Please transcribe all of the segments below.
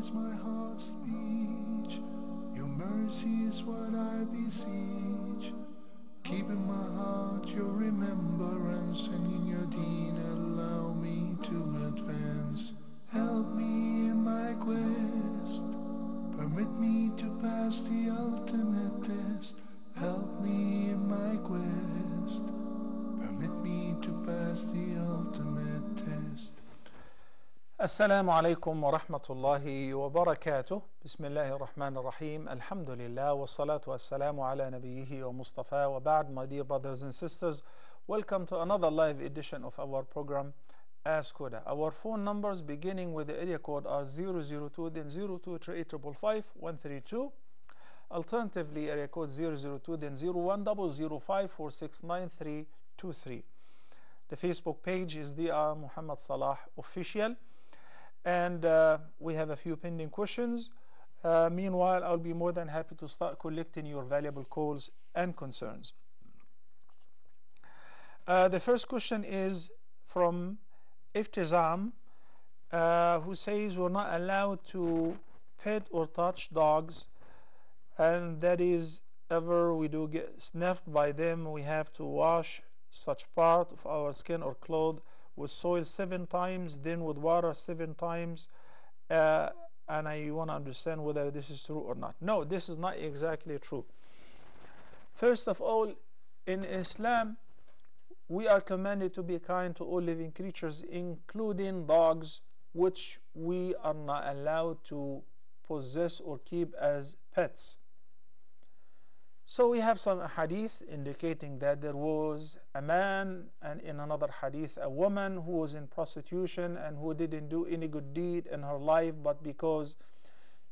is my heart's speech. Your mercy is what I beseech. Keep in my heart your remembrance, and in your deen allow me to advance. Help me in my quest. Permit me to pass the ultimate test. Help me in my quest. Permit me to pass the ultimate test. السلام عليكم ورحمة الله وبركاته. بسم الله الرحمن الرحيم. الحمد لله والصلاة والسلام على نبيه ومصطفى وبعد. My dear brothers and sisters, welcome to another live edition of our program Ask Huda. Our phone numbers beginning with the area code are 002 then 0238555132. Alternatively, area code 002 then 010054693323. The Facebook page is Dr. Muhammad Salah Official. And we have a few pending questions. Meanwhile, I'll be more than happy to start collecting your valuable calls and concerns. The first question is from Iftizam, who says we're not allowed to pet or touch dogs, and that is, ever we do get sniffed by them, we have to wash such part of our skin or clothes with soil 7 times, then with water 7 times, and I want to understand whether this is true or not. No, this is not exactly true. First of all, in Islam, we are commanded to be kind to all living creatures, including dogs, which we are not allowed to possess or keep as pets. So we have some hadith indicating that there was a man, and in another hadith a woman, who was in prostitution and who didn't do any good deed in her life, but because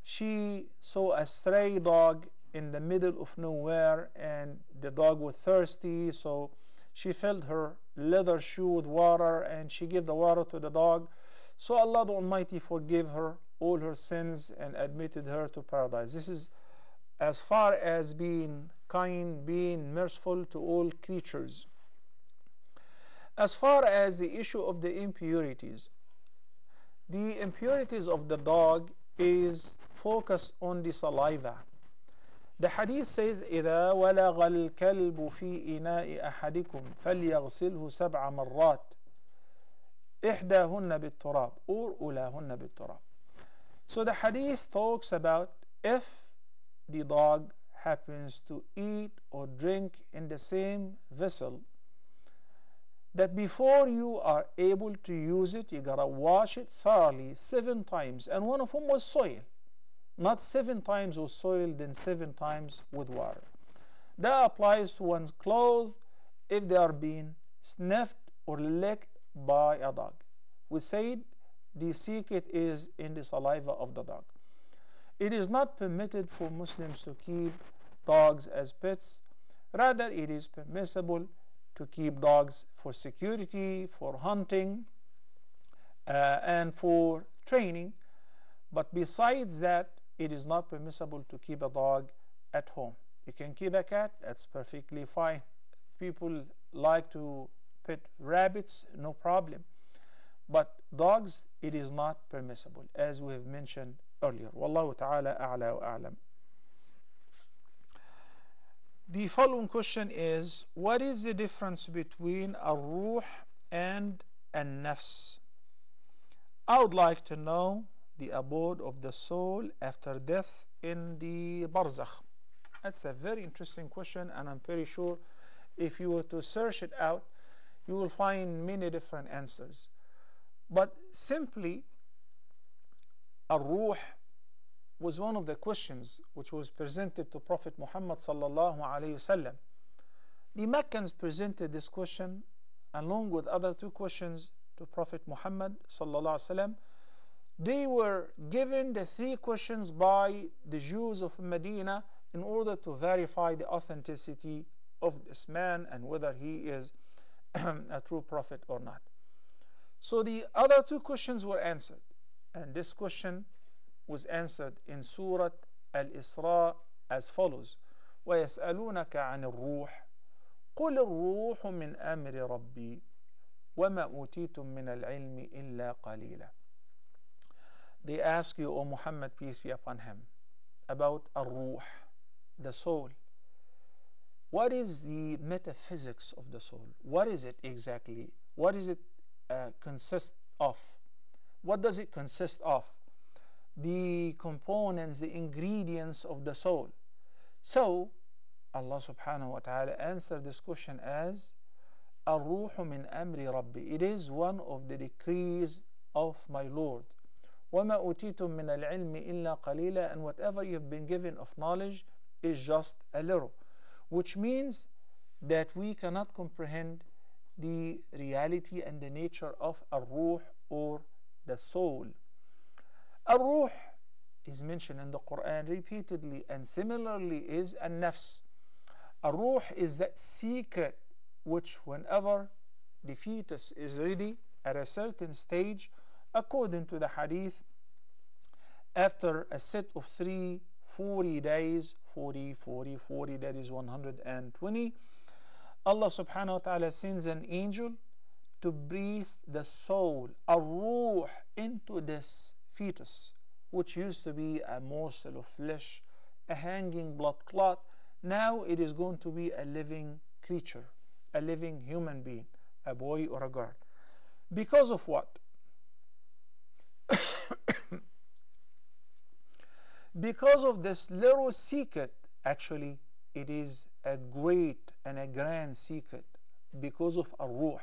she saw a stray dog in the middle of nowhere and the dog was thirsty, so she filled her leather shoe with water and she gave the water to the dog. So Allah the Almighty forgave her all her sins and admitted her to paradise. This is as far as being kind, being merciful to all creatures. As far as the issue of the impurities of the dog is focused on the saliva. The hadith says, إذا ولغ الكلب في إناء أحدكم فليغسله 7 مرات إحداهن بالتراب or أولاهن بالتراب. So the hadith talks about if the dog happens to eat or drink in the same vessel, that before you are able to use it, you gotta wash it thoroughly 7 times, and one of them was soil. Not 7 times with soil, then 7 times with water. That applies to one's clothes if they are being sniffed or licked by a dog. We said the secret is in the saliva of the dog. It is not permitted for Muslims to keep dogs as pets. Rather, it is permissible to keep dogs for security, for hunting, and for training. But besides that, it is not permissible to keep a dog at home. You can keep a cat, that's perfectly fine. People like to pet rabbits, no problem. But dogs, it is not permissible, as we have mentioned earlier. Wallahu ta'ala a'la wa a'lam. The following question is, what is the difference between al-ruh and al-nafs? I would like to know the abode of the soul after death in the barzakh. That's a very interesting question, and I'm pretty sure if you were to search it out, you will find many different answers. But simply, al-ruh was one of the questions which was presented to Prophet Muhammad sallallahu alayhi wasallam. The Meccans presented this question along with other 2 questions to Prophet Muhammad sallallahu alayhi wasallam. They were given the 3 questions by the Jews of Medina in order to verify the authenticity of this man and whether he is a true prophet or not. So the other 2 questions were answered, and this question was answered in Surat al-Isra as follows: وَيَسْأَلُونَكَ عَنِ الرُّوحِ قُلِ الرُّوحُ مِنْ أَمْرِ رَبِّي وَمَا أُوتِيتُم مِّنَ الْعِلْمِ إِلَّا قَلِيلًا. they ask you, O Muhammad, peace be upon him, about ar-ruh, the soul. What is the metaphysics of the soul? What is it exactly? What does it consist of? What does it consist of? The components, the ingredients of the soul. So Allah subhanahu wa ta'ala answered this question as Ar-Ruhu min amri Rabbi. It is one of the decrees of my Lord. وَمَا أُوتِيتُم مِّنَ الْعِلْمِ إِلَّا قَلِيلًا. And whatever you've been given of knowledge is just a little. Which means that we cannot comprehend the reality and the nature of Ar-Ruh, or the soul. Ar-Ruh is mentioned in the Quran repeatedly, and similarly is nafs. Ar-Ruh is that secret which, whenever the fetus is ready at a certain stage, according to the hadith, after a set of 40 days, 40, that is 120, Allah subhanahu wa ta'ala sends an angel to breathe the soul, ar-ruh, into this fetus, which used to be a morsel of flesh, a hanging blood clot. Now it is going to be a living creature, a living human being, a boy or a girl. Because of what? Because of this little secret. Actually, it is a great and a grand secret, because of ar-ruh.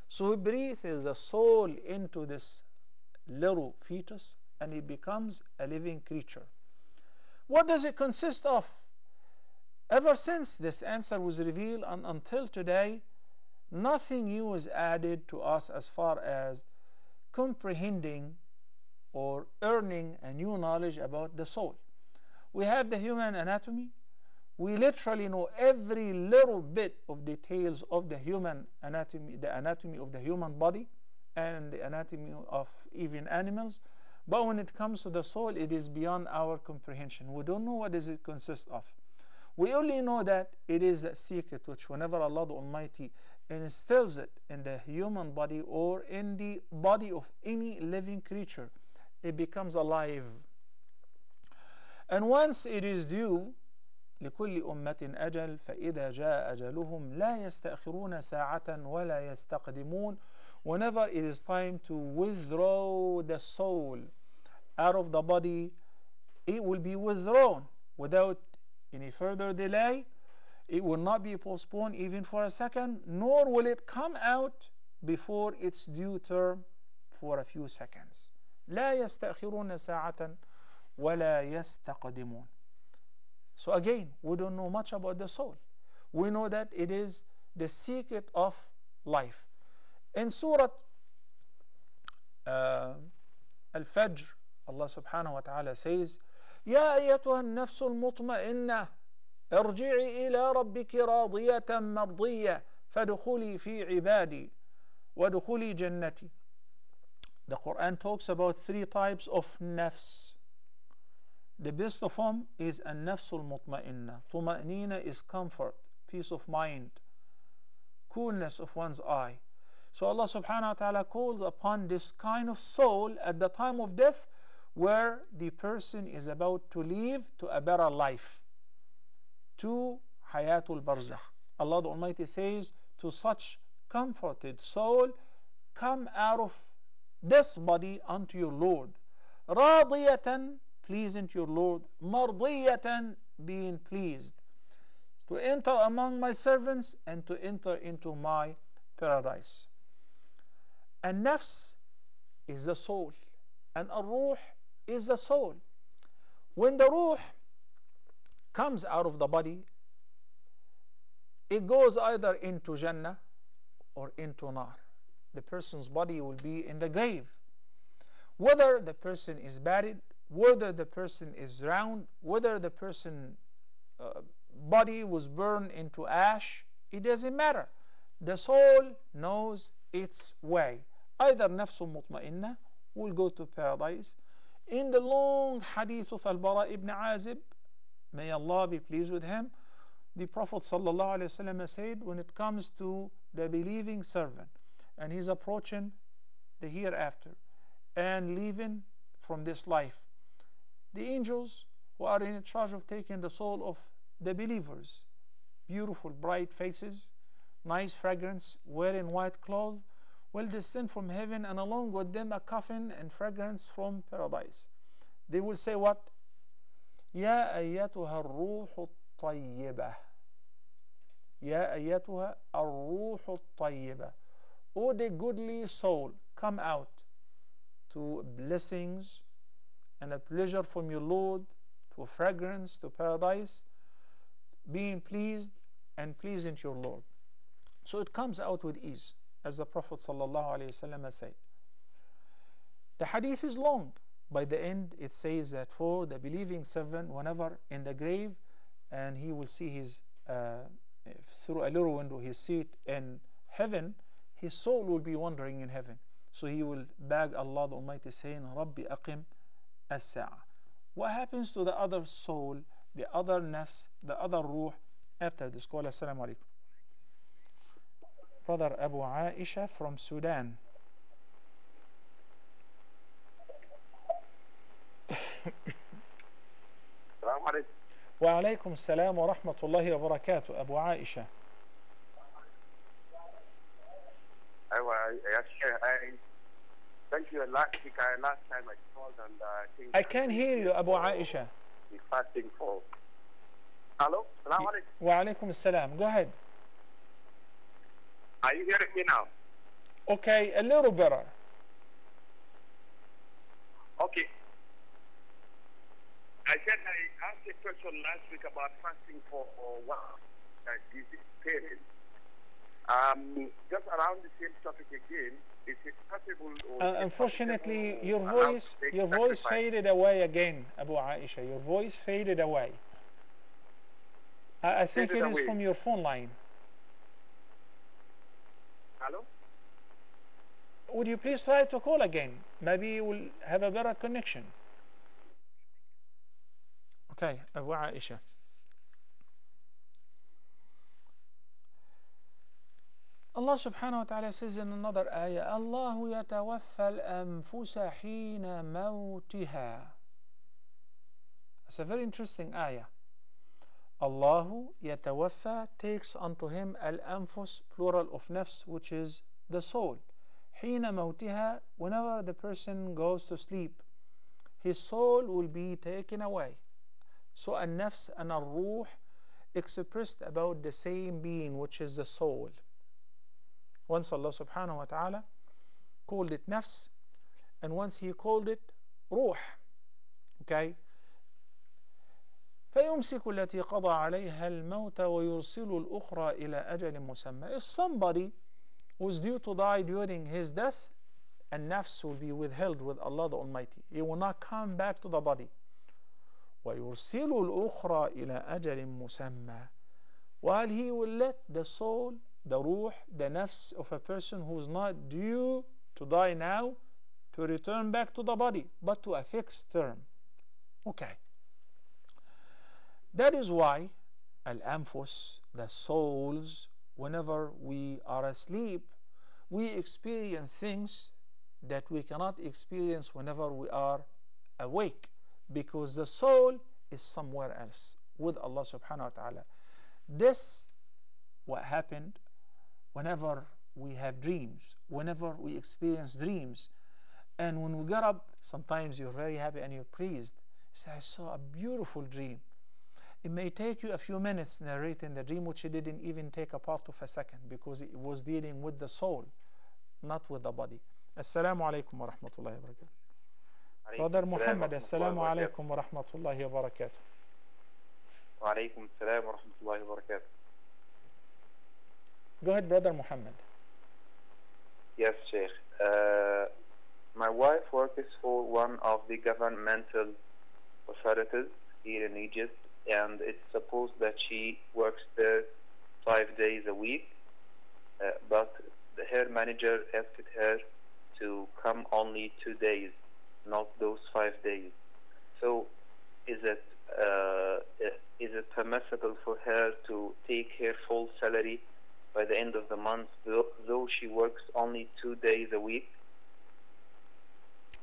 So he breathes the soul into this little fetus, and it becomes a living creature. What does it consist of? Ever since this answer was revealed and until today, nothing new is added to us as far as comprehending or earning a new knowledge about the soul. We have the human anatomy. We literally know every little bit of details of the human anatomy, the anatomy of the human body, and the anatomy of even animals. But when it comes to the soul, it is beyond our comprehension. We don't know what does it consist of. We only know that it is a secret which, whenever Allah the Almighty instills it in the human body or in the body of any living creature, it becomes alive. And once it is due, لكل أمة أجل فإذا جاء أجلهم لا يستأخرون ساعة ولا يستقدمون. Whenever it is time to withdraw the soul out of the body, it will be withdrawn without any further delay. It will not be postponed even for a second, nor will it come out before its due term for a few seconds. لا يستأخرون ساعة ولا يستقدمون. So again, we don't know much about the soul. We know that it is the secret of life. In Surat Al-Fajr, Allah subhanahu wa ta'ala says, يا أيتها النفس المطمئنة ارجعي إلى ربك راضية مرضية فادخلي في عبادي وادخلي جنتي. The Quran talks about 3 types of nafs. The best of them is an-nafs al-mutma'inna. Tuma'nina is comfort, peace of mind, coolness of one's eye. So Allah subhanahu wa ta'ala calls upon this kind of soul at the time of death, where the person is about to leave to a better life, to hayatul barzakh. Allah the Almighty says to such comforted soul, come out of this body unto your Lord, radiyatan, pleasing to your Lord, mardiyatan, being pleased, to enter among my servants and to enter into my paradise. And nafs is the soul, and ar-ruh is the soul. When the ruh comes out of the body, it goes either into Jannah or into Nar. The person's body will be in the grave. Whether the person is buried, whether the person is drowned, whether the person's body was burned into ash, it doesn't matter. The soul knows its way. Either nafsul mutma'inna will go to paradise. In the long hadith of al-Bara ibn Azib, may Allah be pleased with him, the Prophet ﷺ said, when it comes to the believing servant and he's approaching the hereafter and leaving from this life. The angels who are in charge of taking the soul of the believers, beautiful, bright faces, nice fragrance, wearing white clothes, will descend from heaven, and along with them a coffin and fragrance from paradise. They will say what? يا أيتها الروح الطيبة. يا أيتها الروح الطيبة. O the goodly soul, come out to blessings and a pleasure from your Lord, to fragrance, to paradise, being pleased and pleasing to your Lord. So it comes out with ease, as the Prophet ﷺ said. The hadith is long. By the end, it says that for the believing servant, whenever in the grave, and he will see his through a little window, his seat in heaven, his soul will be wandering in heaven. So he will beg Allah the Almighty, saying, Rabbi aqim as-sa'a. What happens to the other soul, the other nafs, the other ruh after this call? Assalamu alaikum. Brother Abu Aisha from Sudan. السلام عليكم. وعليكم السلام ورحمة الله وبركاته. أبو عائشة. أيوة يا شيخ. Thank you. Last time I called and I can hear you, Abu Aisha. Fasting for. Hello. السلام عليكم. وعليكم السلام. Go ahead. Are you hearing me now? Okay, a little better. Okay. I said I asked a question last week about fasting for this period. Just around the same topic again. Is it possible? Unfortunately, your voice faded away again, Abu Aisha. Your voice faded away. I think it is from your phone line. Hello? Would you please try to call again? Maybe you will have a better connection. Okay, Abu Aisha. Allah subhanahu wa ta'ala says in another ayah, Allahu yatawaffa al-anfusa hina mawtiha. It's a very interesting ayah. Allahu yatawaffa takes unto him al-anfus, plural of nafs, which is the soul. Hina mawtiha, whenever the person goes to sleep, his soul will be taken away. So an-nafs and al-ruh expressed about the same being, which is the soul. Once Allah subhanahu wa ta'ala called it nafs, and once he called it ruh. Okay? فيمسك التي قضى عليها الموت ويرسل الأخرى إلى أجل مسمى. If somebody was due to die during his death, and nafs will be withheld with Allah the Almighty. He will not come back to the body. ويرسل الأخرى إلى أجل مسمى. While he will let the soul, the ruh, the nafs of a person who is not due to die now, to return back to the body, but to a fixed term. Okay. That is why al-anfus, the souls, whenever we are asleep, we experience things that we cannot experience whenever we are awake, because the soul is somewhere else with Allah subhanahu wa ta'ala. This what happened whenever we have dreams, whenever we experience dreams, and when we get up, sometimes you're very happy and you're pleased. Say, I saw a beautiful dream. It may take you a few minutes narrating the dream, which it didn't even take a part of a second, because it was dealing with the soul, not with the body. Assalamu alaikum wa rahmatullahi wa barakatuh. Brother Muhammad, assalamu alaikum wa rahmatullahi wa barakatuh. Wa alaikum assalam wa rahmatullahi wa barakatuh. Go ahead, Brother Muhammad. Yes, Sheikh. My wife works for one of the governmental authorities here in Egypt, and it's supposed that she works there 5 days a week, but her manager asked her to come only 2 days, not those 5 days. So is it permissible for her to take her full salary by the end of the month, though she works only 2 days a week?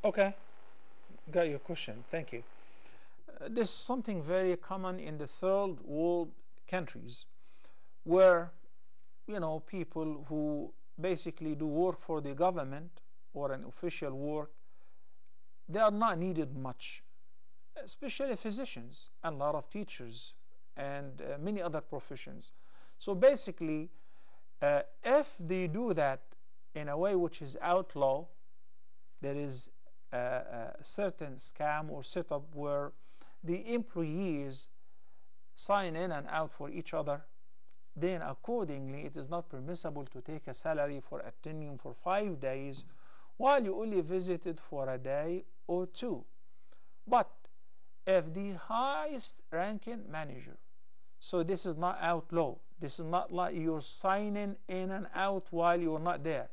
Okay, got your question. Thank you. This is something very common in the third world countries, where people who basically do work for the government or an official work, they are not needed much, especially physicians and a lot of teachers and many other professions. So basically, if they do that in a way which is outlaw, there is a certain scam or setup where the employees sign in and out for each other, then accordingly it is not permissible to take a salary for attending for 5 days while you only visited for a day or two. But if the highest ranking manager, so this is not outlaw, this is not like you're signing in and out while you're not there.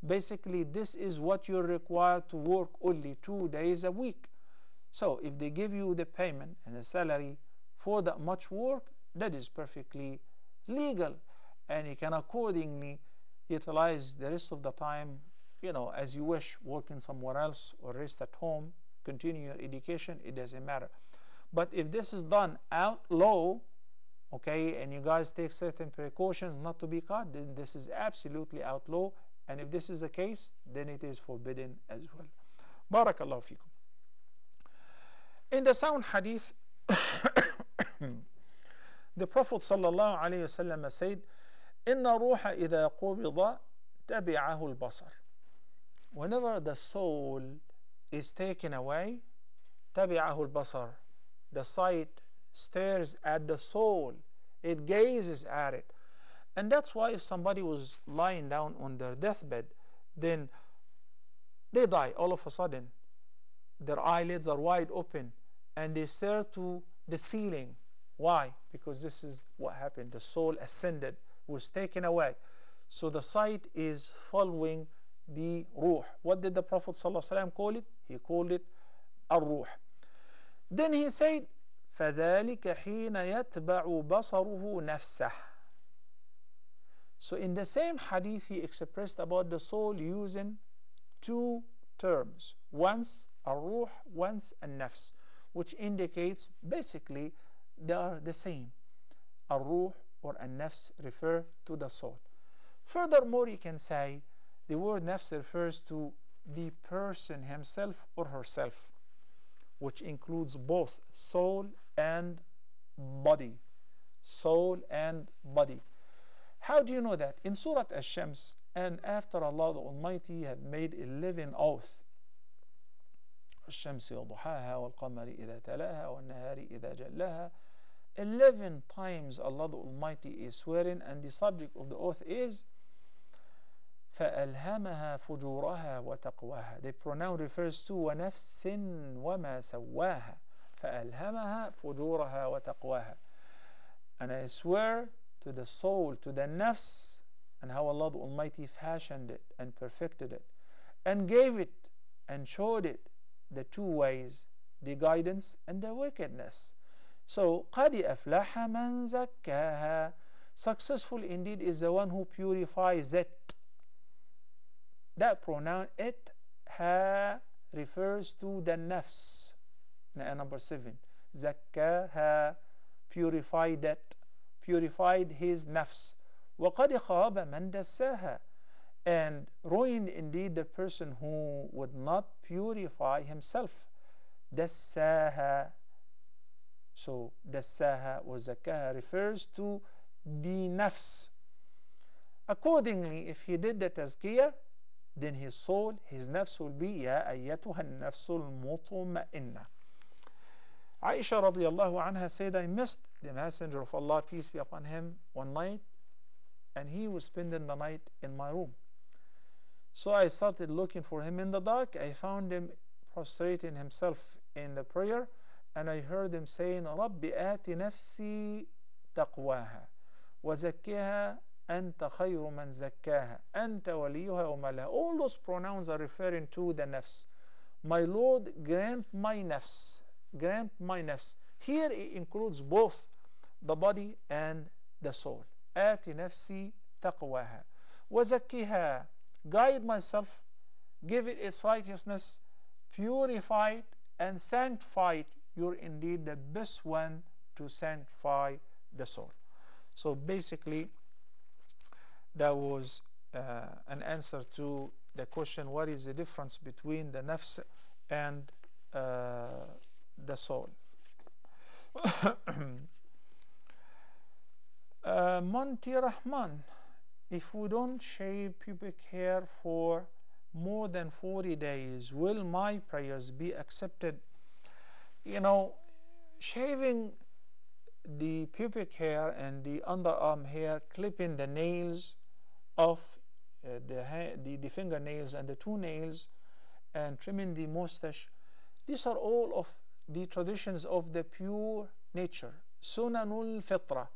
Basically, this is what you're required to work only 2 days a week. So if they give you the payment and the salary for that much work, that is perfectly legal, and you can accordingly utilize the rest of the time, as you wish, working somewhere else or rest at home, continue your education, it doesn't matter. But if this is done outlaw, okay, and you guys take certain precautions not to be caught, then this is absolutely outlaw, and if this is the case, then it is forbidden as well. Barakallahu fikum. In the sound hadith, the Prophet sallallahu alaihi wasallam said, "Inna ruha idha qubida tabi'ahu al-basar." Whenever the soul is taken away, tabi'ahu al-basar, the sight stares at the soul, it gazes at it. And that's why if somebody was lying down on their deathbed, then they die all of a sudden. Their eyelids are wide open and they stare to the ceiling. Why? Because this is what happened. The soul ascended, was taken away. So the sight is following the ruh. What did the Prophet ﷺ call it? He called it al-ruh. Then he said, فَذَلِكَ حِينَ يَتْبَعُ بَصَرُهُ نَفْسَهُ. So in the same hadith, he expressed about the soul using two terms. Once al-ruh, once al-nafs, which indicates basically they are the same. Al-ruh or al-nafs refer to the soul. Furthermore, you can say the word nafs refers to the person himself or herself, which includes both soul and body. Soul and body. How do you know that? In Surat Ash-Shams, and after Allah the Almighty have made 11 oaths. الشمس وضحاها والقمر إذا تلاها والنهار إذا جلاها. 11 times Allah the Almighty is swearing, and the subject of the oath is فألهمها فجورها وتقواها. The pronoun refers to ونفس وما سواها. فألهمها فجورها وتقواها. And I swear to the soul, to the nafs, and how Allah the Almighty fashioned it and perfected it and gave it and showed it the two ways, the guidance and the wickedness. So قَدْ أَفْلَحَ مَنْ زَكَّاهَا. Successful indeed is the one who purifies it. That pronoun it, ha, refers to the nafs. Number 7. زَكَّاهَا, purified it, purified his nafs. وَقَدْ خَابَ مَنْ دَسَّاهَا. And ruined indeed the person who would not purify himself. دَسَّاهَا. So dassaha or zakkaha refers to the nafs. Accordingly, if he did the tazkiyah, then his soul, his nafs will be ya ayyatuha an-nafsul mutma'inna. Aisha radiallahu anha said, I missed the Messenger of Allah, peace be upon him, one night, and he was spending the night in my room. So I started looking for him in the dark. I found him prostrating himself in the prayer, and I heard him saying, رَبِّ آتِ نَفْسِي تَقْوَاهَا وَزَكِّهَا أَنْتَ خَيْرُ مَنْ زَكَّاهَا أَنْتَ وَلِيُّهَا وَمَلَهَا. All those pronouns are referring to the nafs. My Lord, grant my nafs. Grant my nafs. Here it includes both the body and the soul. آتِ نَفْسِي تَقْوَاهَا وَزَكِّهَا. Guide myself, give it its righteousness, purify it, and sanctify it, you're indeed the best one to sanctify the soul. So basically, that was an answer to the question, what is the difference between the nafs and the soul? Monty Rahman, if we don't shave pubic hair for more than 40 days, will my prayers be accepted? You know, shaving the pubic hair and the underarm hair, clipping the nails of the fingernails and the two nails, and trimming the mustache, these are all of the traditions of the pure nature, sunanul fitra,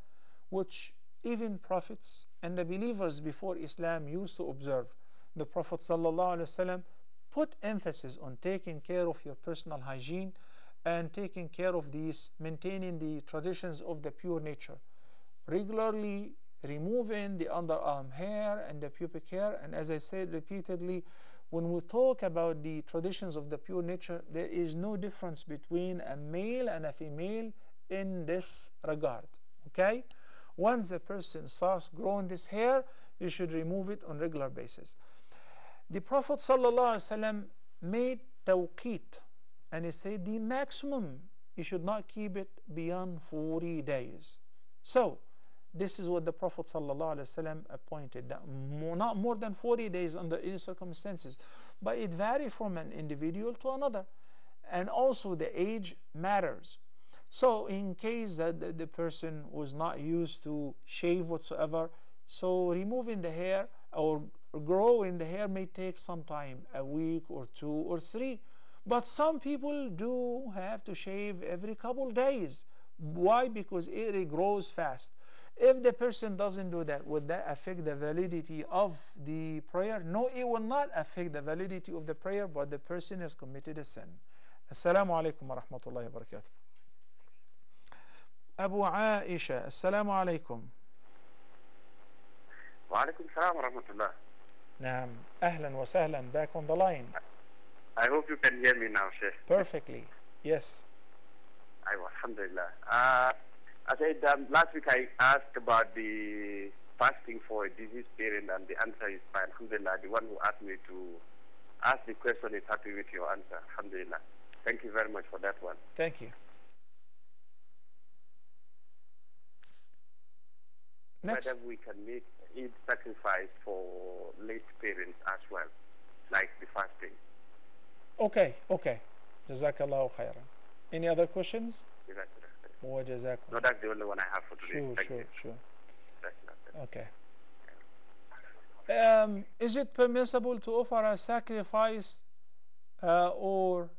which even prophets and the believers before Islam used to observe. The Prophet ﷺ put emphasis on taking care of your personal hygiene and taking care of these, maintaining the traditions of the pure nature, regularly removing the underarm hair and the pubic hair. And as I said repeatedly, when we talk about the traditions of the pure nature, there is no difference between a male and a female in this regard. Okay? Once a person starts growing this hair, you should remove it on regular basis. The Prophet ﷺ made tawqit, and he said the maximum, you should not keep it beyond 40 days. So this is what the Prophet ﷺ appointed, that not more than 40 days under any circumstances, but it varies from an individual to another, and also the age matters. So in case that the person was not used to shave whatsoever, so removing the hair or growing the hair may take some time, a week or 2 or 3. But some people do have to shave every couple days. Why? Because it regrows fast. If the person doesn't do that, would that affect the validity of the prayer? No, it will not affect the validity of the prayer, but the person has committed a sin. Assalamu alaikum wa rahmatullahi wa barakatuh. Abu Aisha, assalamu alaikum. Wa alaikum salam wa rahmatullah. Naam, ahlan wa sahlan, back on the line. I hope you can hear me now, Sheikh. Perfectly, yes. Alhamdulillah. I said last week I asked about the fasting for a diseased parent, and the answer is fine. Alhamdulillah. The one who asked me to ask the question is happy with your answer. Alhamdulillah. Thank you very much for that one. Thank you. Next. Whether we can make Eid sacrifice for late parents as well, like the fasting. Okay. Jazakallahu khairan. Any other questions? No, that's the only one I have for today. Sure. Okay. Is it permissible to offer a sacrifice or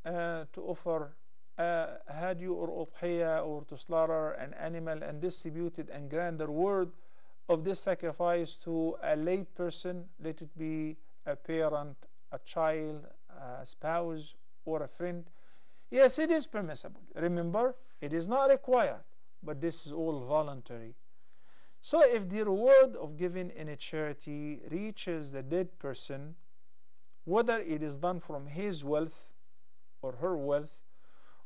to offer hadyu or udhiyah, or to slaughter an animal and distribute it and grant the reward of this sacrifice to a late person, let it be a parent, a child, a spouse, or a friend? Yes, it is permissible. Remember, it is not required, but this is all voluntary. So if the reward of giving any charity reaches the dead person, whether it is done from his wealth or her wealth,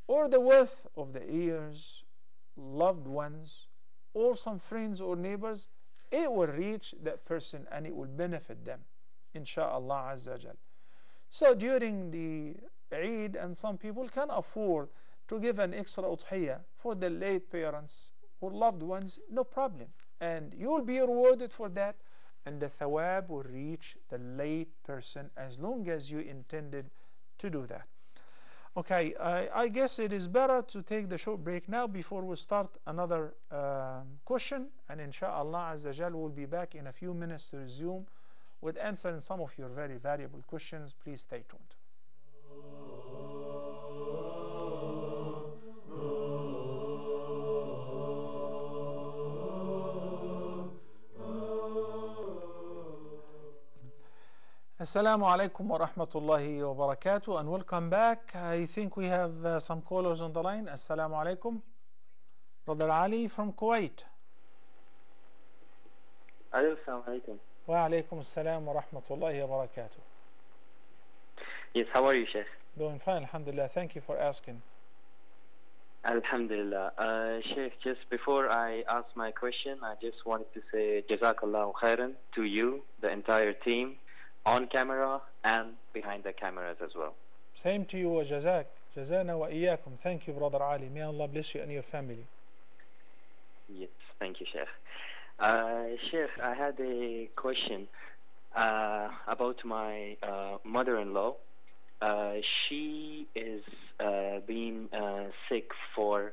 or the wealth of the heirs, loved ones, or some friends or neighbors, it will reach that person and it will benefit them, insha'Allah Azza Jal. So during the Eid, and some people can afford to give an extra udhiyah for the late parents or loved ones, no problem. And you will be rewarded for that, and the thawab will reach the late person as long as you intended to do that. Okay, I guess it is better to take the short break now before we start another question, and insha'Allah Azza Jal will be back in a few minutes to resume with answering some of your very valuable questions. Please stay tuned. Assalamu alaikum wa rahmatullahi wa barakatuh, and welcome back. I think we have some callers on the line. Assalamu alaikum. Brother Ali from Kuwait. Assalamu alaikum. Wa alaikum assalam wa rahmatullahi wa barakatuh. Yes, how are you, Sheikh? Doing fine, alhamdulillah. Thank you for asking. Alhamdulillah. Sheikh, just before I ask my question, I just wanted to say Jazakallah khairan to you, the entire team, on camera and behind the cameras as well. Same to you, wa jazak. Jazana wa iyakum. Thank you, Brother Ali. May Allah bless you and your family. Yes, thank you, Sheikh. Sheikh, I had a question about my mother-in-law. She is been sick for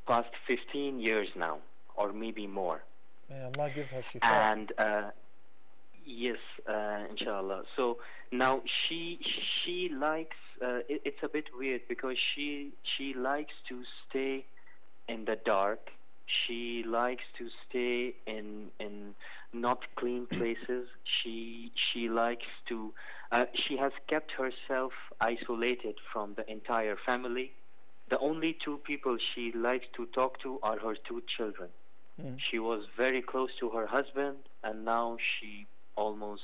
past 15 years now, or maybe more. May Allah give her shifa. And yes, inshallah. So now she likes. It's a bit weird because she likes to stay in the dark. She likes to stay in not clean places. She likes to. She has kept herself isolated from the entire family. The only two people she likes to talk to are her two children. She was very close to her husband, and now she almost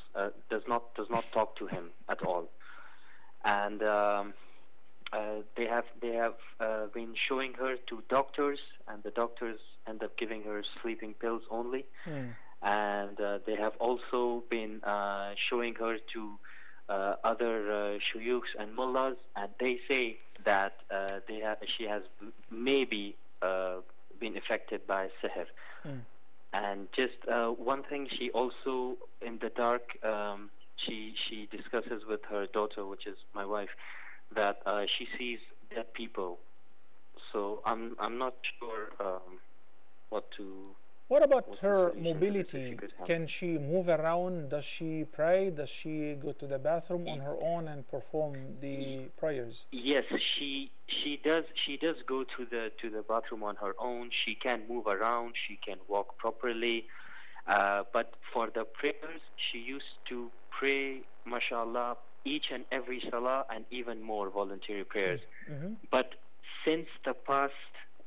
does not talk to him at all. And they have been showing her to doctors, and the doctors end up giving her sleeping pills only. And they have also been showing her to other shuyukhs and mullahs, and they say that she has maybe been affected by sihr. And just one thing, she also in the dark, she discusses with her daughter, which is my wife, that she sees dead people. So I'm not sure what to. What about her mobility? Can she move around? Does she pray? Does she go to the bathroom on her own and perform the prayers? Yes, she does. She does go to the bathroom on her own. She can move around. She can walk properly. But for the prayers, she used to pray, mashallah, each and every salah, and even more voluntary prayers. But since the past,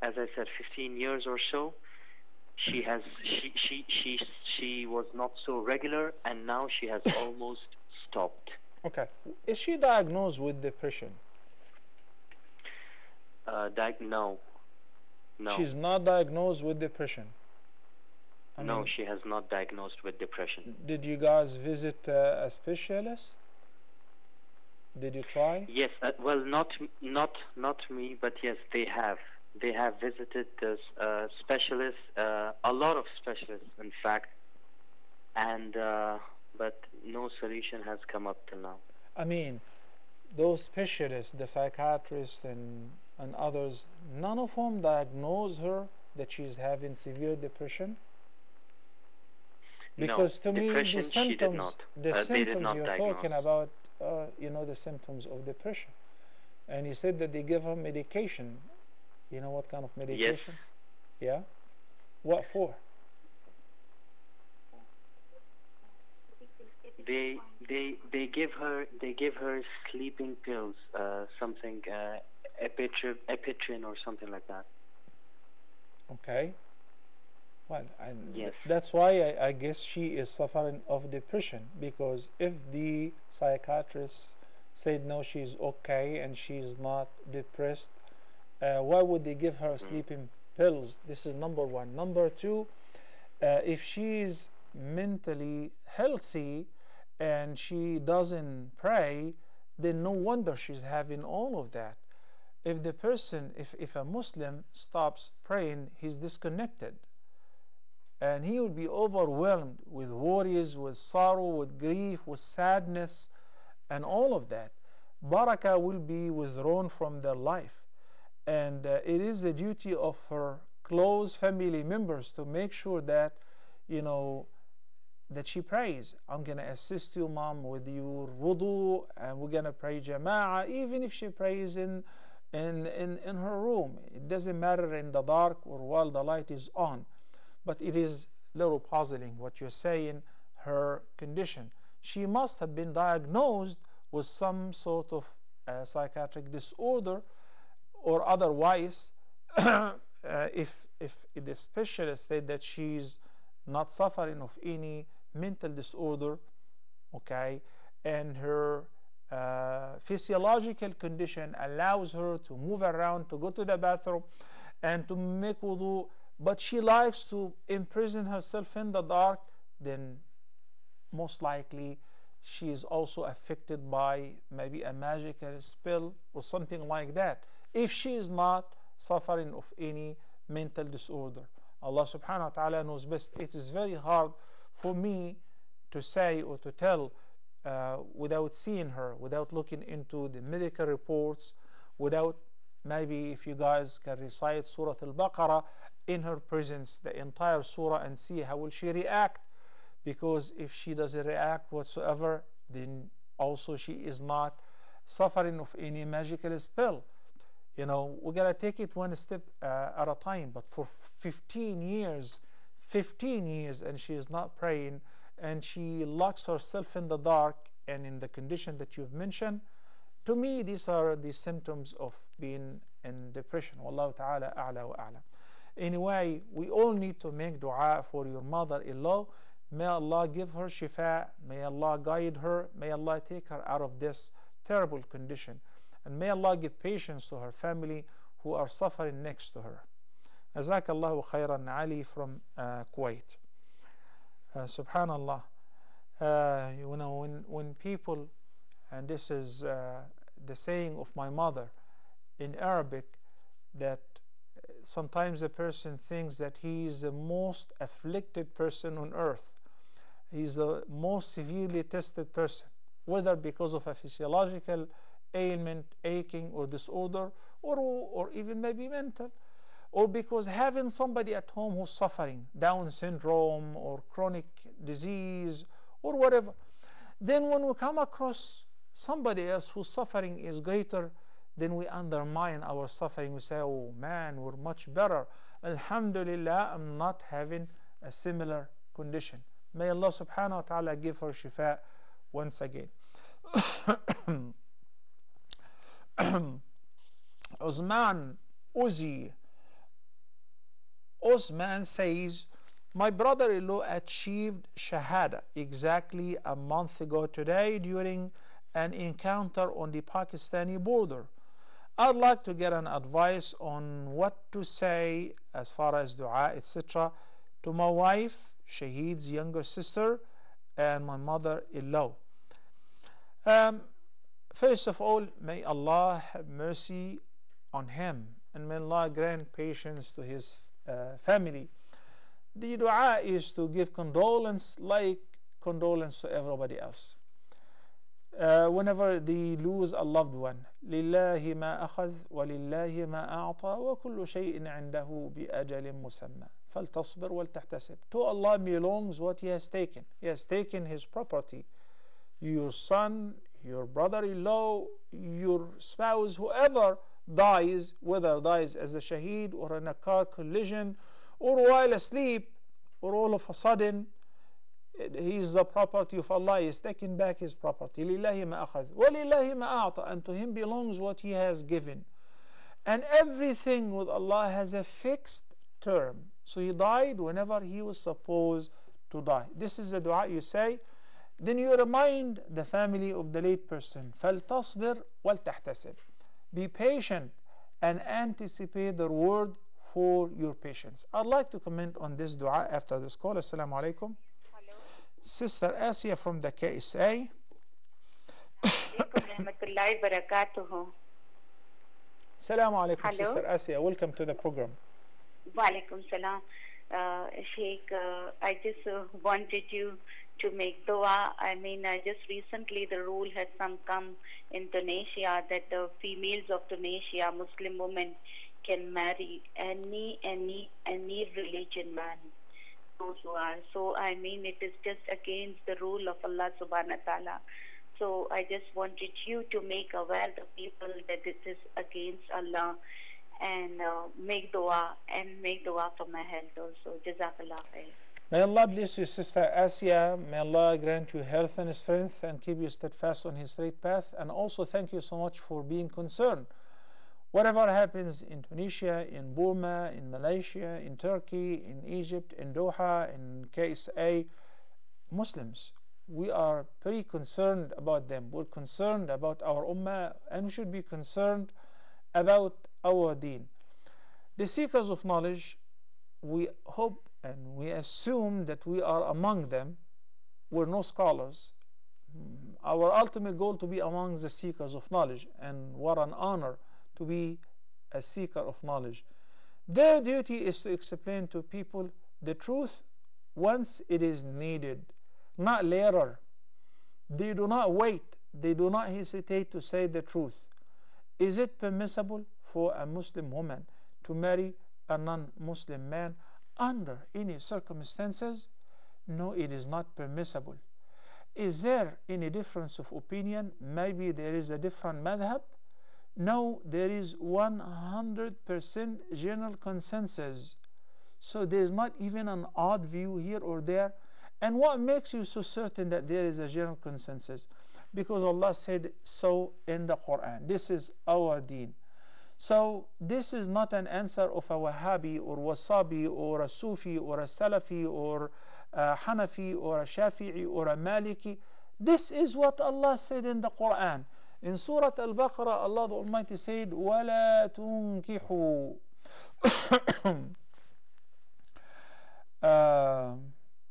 as I said, 15 years or so, she was not so regular, and now she has almost stopped. Okay. Is she diagnosed with depression? No. She's not diagnosed with depression. No, she has not diagnosed with depression. Did you guys visit a specialist? Did you try? Yes. Well, not me, but yes, they have. They have visited this specialists, a lot of specialists, in fact, and but no solution has come up till now. I mean, those specialists, the psychiatrists and others, none of whom diagnose her that she's having severe depression. Because no, to me, the symptoms you're diagnose. talking about, the symptoms of depression, and you said that they give her medication. You know what kind of medication? Yes. Yeah. What for? They give her sleeping pills, something epinephrine or something like that. Okay. Well, yes. That's why I guess she is suffering of depression, because if the psychiatrist said no, she's okay and she's not depressed, why would they give her sleeping pills? This is number one. Number two, if she's mentally healthy and she doesn't pray, then no wonder she's having all of that. If the person, if a Muslim stops praying, he's disconnected. And he will be overwhelmed with worries, with sorrow, with grief, with sadness, and all of that. Barakah will be withdrawn from their life. And it is the duty of her close family members to make sure that, that she prays. I'm going to assist you, mom, with your wudu, and we're going to pray jama'ah, even if she prays in her room. It doesn't matter in the dark or while the light is on. But it is a little puzzling what you're saying, her condition. She must have been diagnosed with some sort of psychiatric disorder, or otherwise, if the specialist said that she's not suffering of any mental disorder, okay, and her physiological condition allows her to move around, to go to the bathroom and to make wudu, but she likes to imprison herself in the dark, then most likely she is also affected by maybe a magical spell or something like that, if she is not suffering of any mental disorder. Allah subhanahu wa ta'ala knows best. It is very hard for me to say or to tell without seeing her, without looking into the medical reports, without, maybe if you guys can recite Surat alBaqarah in her presence, the entire surah, and see how will she react, because if she doesn't react whatsoever, then also she is not suffering of any magical spell. You know, we gotta take it one step at a time. But for 15 years, and she is not praying, and she locks herself in the dark and in the condition that you've mentioned, to me these are the symptoms of being in depression. Wallahu ta'ala a'la wa a'lam. Anyway, we all need to make dua for your mother-in-law. May Allah give her shifa, may Allah guide her, may Allah take her out of this terrible condition, and may Allah give patience to her family who are suffering next to her. Jazakallahu khairan, Ali from Kuwait. Subhanallah. You know, when people, and this is the saying of my mother in Arabic, that sometimes a person thinks that he is the most afflicted person on earth. He's the most severely tested person, whether because of a physiological ailment, aching or disorder, or even maybe mental, or because having somebody at home who's suffering Down syndrome or chronic disease or whatever. Then when we come across somebody else whose suffering is greater, then we undermine our suffering. We say, oh man, we're much better. Alhamdulillah, I'm not having a similar condition. May Allah subhanahu wa ta'ala give her shifa once again. Osman says, my brother-in-law achieved Shahada exactly a month ago today during an encounter on the Pakistani border. I'd like to get an advice on what to say as far as dua, etc. to my wife, Shaheed's younger sister, and my mother-in-law. First of all, may Allah have mercy on him, and may Allah grant patience to his family. The dua is to give condolence like condolence to everybody else. Whenever they lose a loved one, لله ما أخذ ولله ما أعطى وكل شيء عنده بأجل مسمى فلتصبر ولتحتسب. To Allah belongs what he has taken. He has taken his property. Your son, your brother-in-law, your spouse, whoever dies, whether dies as a shaheed or in a car collision or while asleep, or all of a sudden he is the property of Allah. He is taking back his property. لله ما أخذ ولله ما أعطى. And to him belongs what he has given. And everything with Allah has a fixed term. So he died whenever he was supposed to die. This is the dua you say. Then you remind the family of the late person. فلتصبر ولتحتسب. Be patient and anticipate the reward for your patience. I'd like to comment on this dua after this call. Assalamu alaikum. Hello. Sister Asia from the KSA. Assalamu alaikum, Sister Asia. Welcome to the program. Walaikum salam. Sheikh, I just wanted you to make dua. I mean, just recently the rule has come in Tunisia that the females of Tunisia, Muslim women, can marry any religion man. Those who are. So, I mean, it is just against the rule of Allah subhanahu wa ta'ala. So, I just wanted you to make aware the people that this is against Allah, and make dua for my health also. Jazakallah khair. May Allah bless you, Sister Asia. May Allah grant you health and strength and keep you steadfast on his straight path. And also thank you so much for being concerned. Whatever happens in Tunisia, in Burma, in Malaysia, in Turkey, in Egypt, in Doha, in KSA, Muslims we are pretty concerned about them. We're concerned about our ummah, and we should be concerned about our deen. The seekers of knowledge, we hope and we assume that we are among them. We're no scholars. Our ultimate goal to be among the seekers of knowledge, and what an honor to be a seeker of knowledge. Their duty is to explain to people the truth once it is needed, not later. They do not wait, they do not hesitate to say the truth. Is it permissible for a Muslim woman to marry a non-Muslim man under any circumstances? No, it is not permissible. Is there any difference of opinion? Maybe there is a different madhab? No, there is 100% general consensus. So there is not even an odd view here or there. And what makes you so certain that there is a general consensus? Because Allah said so in the Quran. This is our deen. So this is not an answer of a Wahhabi or Wasabi or a Sufi or a Salafi or a Hanafi or a Shafi'i or a Maliki. This is what Allah said in the Quran. In Surat alBaqarah, Allah the Almighty said, وَلَا تُنْكِحُوا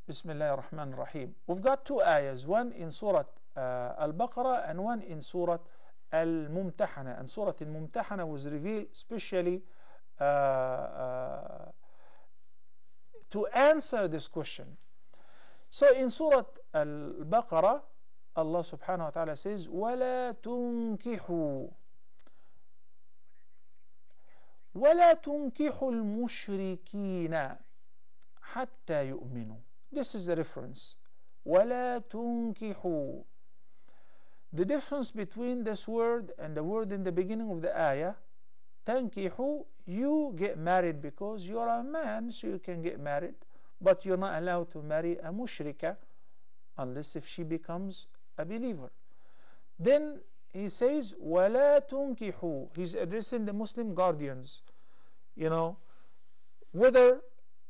Bismillah ar-Rahman ar-Rahim. We've got two ayahs, one in Surat alBaqarah and one in Surat al-Mumtahana. And Surat al-Mumtahana was revealed specially to answer this question. So in Surat al-Baqarah, Allah subhanahu wa ta'ala says, وَلَا تُنْكِحُوا الْمُشْرِكِينَ حَتَّى يُؤْمِنُوا. This is the reference. وَلَا تُنْكِحُوا. The difference between this word and the word in the beginning of the ayah, تَنْكِحُوا, you get married because you're a man, so you can get married, but you're not allowed to marry a mushrika unless if she becomes a believer. Then he says, وَلَا تُنْكِحُوا. He's addressing the Muslim guardians. You know, whether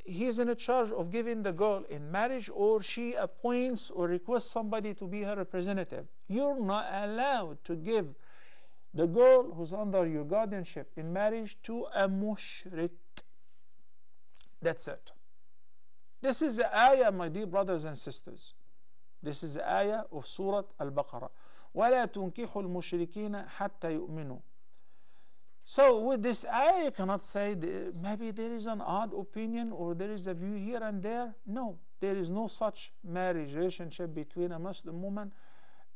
he's in charge of giving the girl in marriage or she appoints or requests somebody to be her representative, you're not allowed to give the girl who's under your guardianship in marriage to a mushrik. That's it. This is the ayah, my dear brothers and sisters. This is the ayah of Surat al-Baqarah. وَلَا تُنْكِحُوا الْمُشْرِكِينَ حَتَّى يُؤْمِنُوا. So with this ayah, you cannot say maybe there is an odd opinion or there is a view here and there. No, there is no such marriage relationship between a Muslim woman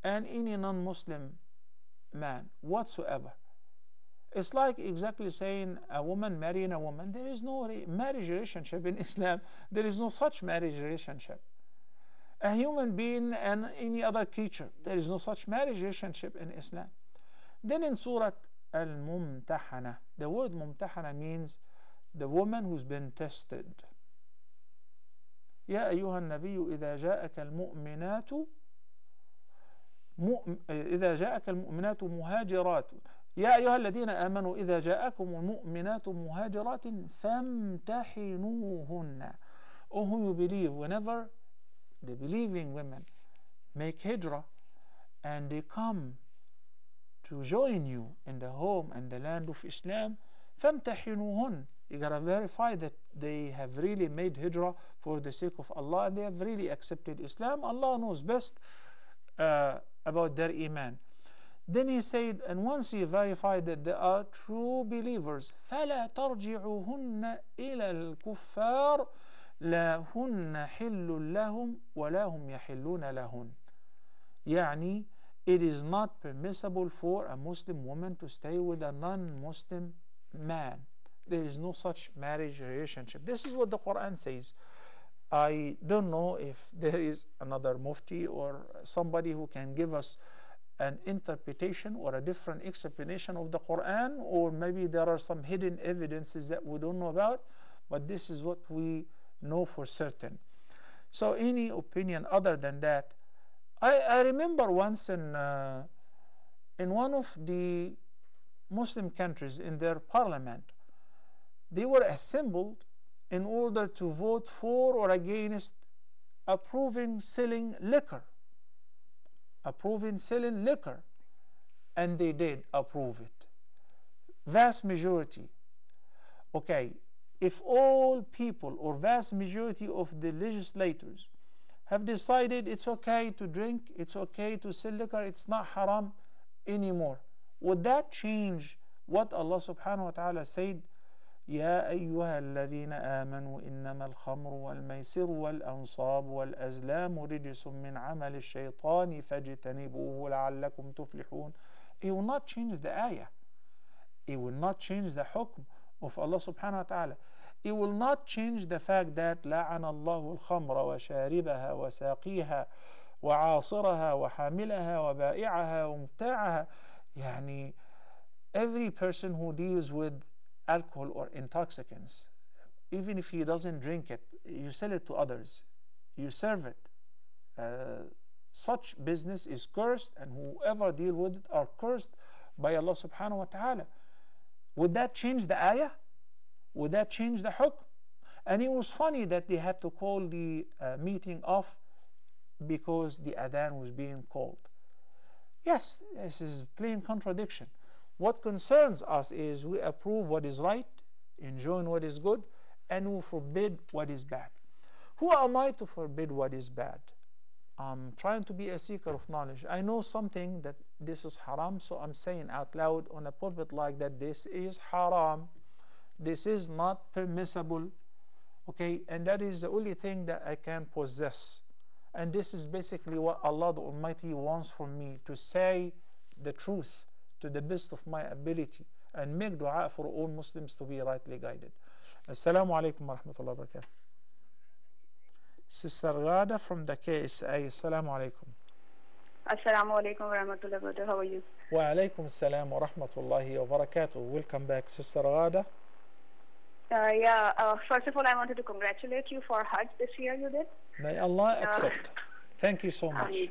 and any non-Muslim man whatsoever. It's like exactly saying a woman marrying a woman. There is no marriage relationship in Islam. There is no such marriage relationship. A human being and any other creature, there is no such marriage relationship in Islam. Then in Surah al-Mumtahana, the word Mumtahana means the woman who's been tested. يا أيها النبي إذا جاءك المؤمنات مهاجرات يا أيها الذين آمنوا إذا جاءكم المؤمنات مهاجرات فامتحنوهن. Oh, who you believe, whenever the believing women make hijrah and they come to join you in the home and the land of Islam, فامتحنوهن. You gotta verify that they have really made hijrah for the sake of Allah and they have really accepted Islam. Allah knows best about their iman. Then he said, and once you verify that they are true believers, فلا ترجعوهن إلى الكفار لا هن حل لهم ولا هم يحلون لهن. يعني it is not permissible for a Muslim woman to stay with a non-Muslim man. There is no such marriage relationship. This is what the Quran says. I don't know if there is another mufti or somebody who can give us an interpretation or a different explanation of the Quran, or maybe there are some hidden evidences that we don't know about, but this is what we know for certain. So any opinion other than that, I remember once in one of the Muslim countries, in their parliament, they were assembled in order to vote for or against approving selling liquor approving selling liquor, and they did approve it. Vast majority. Okay, if all people or vast majority of the legislators have decided it's okay to drink, it's okay to sell liquor, it's not haram anymore, would that change what Allah subhanahu wa ta'ala said? يا أيها الذين آمنوا إنما الخمر والميسر والأنصاب والأزلام رجس من عمل الشيطان فاجتنبوه لعلكم تفلحون. It will not change the ayah. It will not change the hukm of Allah subhanahu wa ta'ala. It will not change the fact that لعن الله الخمر وشاربها وساقيها وعاصرها وحاملها وبائعها ومبتاعها. يعني every person who deals with alcohol or intoxicants, even if he doesn't drink it, you sell it to others, you serve it. Such business is cursed, and whoever deal with it are cursed by Allah subhanahu wa ta'ala. Would that change the ayah? Would that change the hukm? And it was funny that they had to call the meeting off because the adhan was being called. Yes, this is plain contradiction. What concerns us is we approve what is right, enjoin what is good, and we forbid what is bad. Who am I to forbid what is bad? I'm trying to be a seeker of knowledge. I know something that this is haram, so I'm saying out loud on a pulpit like that, this is haram. This is not permissible. Okay, and that is the only thing that I can possess. And this is basically what Allah the Almighty wants from me, to say the truth to the best of my ability and make dua for all Muslims to be rightly guided. Assalamu alaikum wa rahmatullahi wa barakatuh. Sister Ghada from the KSA. Assalamu alaikum. Assalamu alaikum wa rahmatullahi wa barakatuh. How are you? Wa alaikum assalam wa rahmatullahi wa barakatuh. Welcome back, Sister Ghada. First of all, I wanted to congratulate you for Hajj this year you did. May Allah accept. Thank you so much.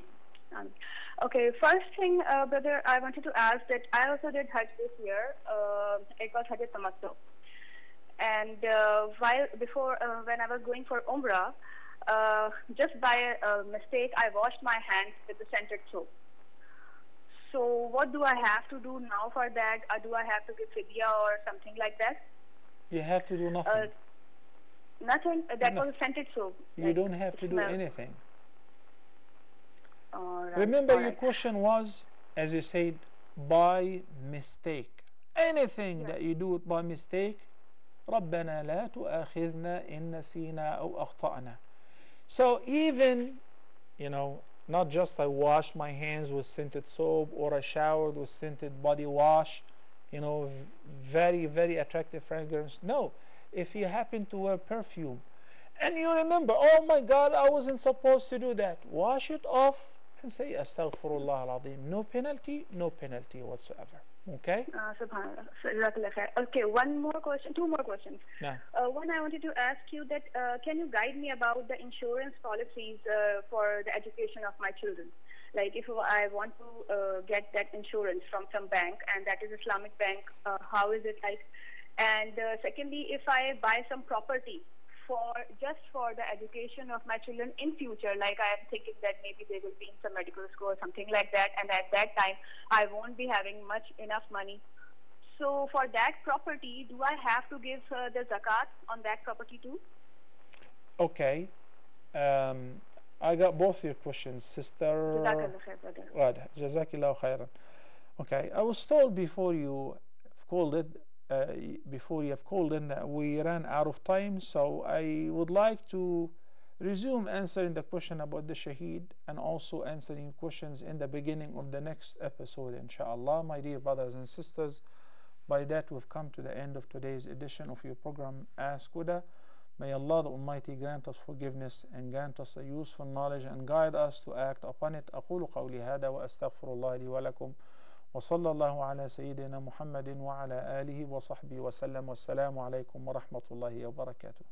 Okay, first thing, brother, I wanted to ask that I also did Hajj this year. It was Hajj Tamattu. And when I was going for Umrah, just by mistake, I washed my hands with the scented soap. So what do I have to do now for that? Do I have to give fidya or something like that? You have to do nothing. Nothing? That was scented soap. You don't have to do anything. Right, remember, your question was, as you said, by mistake. Anything that you do it by mistake, رَبَّنَا لَا تُؤَاخِذْنَا إِن نَسِينَا أَوْ أَخْطَأْنَا. So even, not just I washed my hands with scented soap or I showered with scented body wash, very, very attractive fragrance. No, if you happen to wear perfume and you remember, oh my God, I wasn't supposed to do that, wash it off and say astaghfirullah al-azim. No penalty whatsoever. Okay? Subhanallah. Okay, two more questions. No. One, I wanted to ask you that can you guide me about the insurance policies for the education of my children? Like if I want to get that insurance from some bank, and that is Islamic bank, how is it like? And secondly, if I buy some property just for the education of my children in future, like I am thinking that maybe they will be in some medical school or something like that, and at that time I won't be having enough money. So for that property, do I have to give the zakat on that property too? Okay. I got both your questions, Sister Jazakillah khairan. Okay, I was told before you have called in that we ran out of time, so I would like to resume answering the question about the shaheed and also answering questions in the beginning of the next episode, inshallah. My dear brothers and sisters, by that we've come to the end of today's edition of your program Ask Huda. May Allah the Almighty grant us forgiveness and grant us a useful knowledge and guide us to act upon it. أقول قولي هذا وأستغفر الله لي ولكم وصلى الله على سيدنا محمد وعلى آله وصحبه وسلم والسلام عليكم ورحمة الله وبركاته.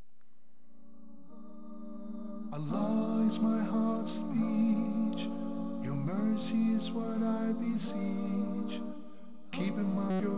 Allah is my heart's speech, your mercy is what I beseech, keep in mind your